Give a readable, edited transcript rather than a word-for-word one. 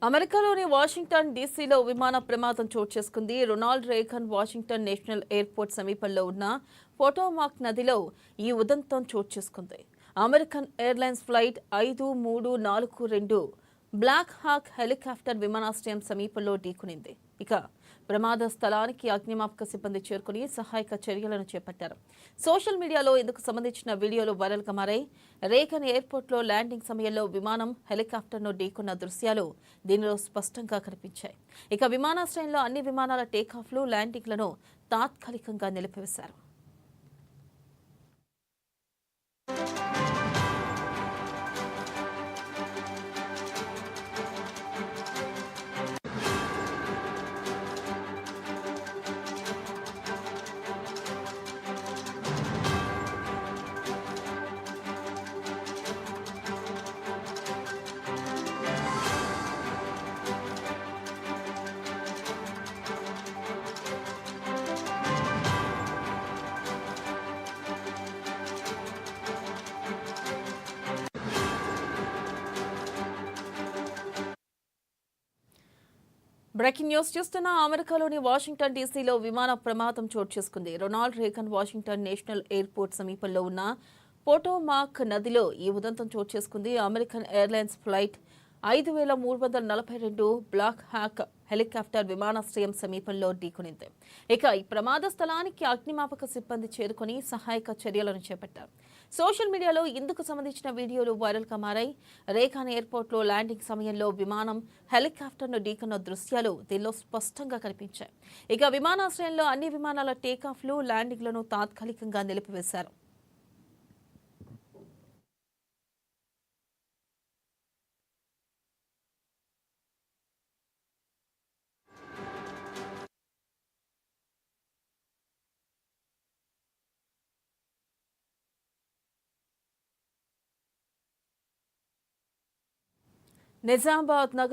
అమెరికాలోని వాషింగ్టన్ డీసీలో విమాన ప్రమాదం చోటు చేసుకుంది. Ronald Reagan Washington National Airport సమీపంలో ఉన్న పోటోమాక్ నదిలో ఈ ఉదంతం చోటు చేసుకుంది. American Airlines flight 5342 Black Hawk helicopter విమానాశ్రయం సమీపంలో ఢీకొనింది. ఇక ప్రమాద స్థలానికి అగ్నిమాపక సిబ్బంది చేరుకుని సహాయక చర్యలను చేపట్టారు. సోషల్ మీడియాలో ఇందుకు సంబంధించిన వీడియోలు వైరల్గా మారాయి. రేగన్ ఎయిర్పోర్ట్లో ల్యాండింగ్ సమయంలో విమానం హెలికాప్టర్ను ఢీకొన్న దృశ్యాలు దీనిలో స్పష్టంగా కనిపించాయి. ఇక విమానాశ్రయంలో అన్ని విమానాల టేకాఫ్లు, ల్యాండింగ్లను తాత్కాలికంగా నిలిపివేశారు. బ్రేకింగ్ న్యూస్ చూస్తున్న అమెరికాలోని వాషింగ్టన్ డీసీలో విమాన ప్రమాదం చోటు చేసుకుంది. Ronald Reagan Washington National Airport సమీపంలో ఉన్న పోటోమాక్ నదిలో ఈ ఉదంతం చోటు చేసుకుంది. American Airlines flight 5342 Black Hawk helicopter విమానాశ్రయం సమీపంలో ఢీకొనింది. ఇక ఈ ప్రమాద స్థలానికి అగ్నిమాపక సిబ్బంది చేరుకుని సహాయక చర్యలను చేపట్టారు. సోషల్ మీడియాలో ఇందుకు సంబంధించిన వీడియోలు వైరల్గా మారాయి. రేగాన్ ఎయిర్పోర్ట్లో ల్యాండింగ్ సమయంలో విమానం హెలికాప్టర్ను ఢీకొన్న దృశ్యాలు దీనిలో స్పష్టంగా కనిపించాయి. ఇక విమానాశ్రయంలో అన్ని విమానాల టేకాఫ్లు, ల్యాండింగ్లను తాత్కాలికంగా నిలిపివేశారు. నిజామాబాద్ నగర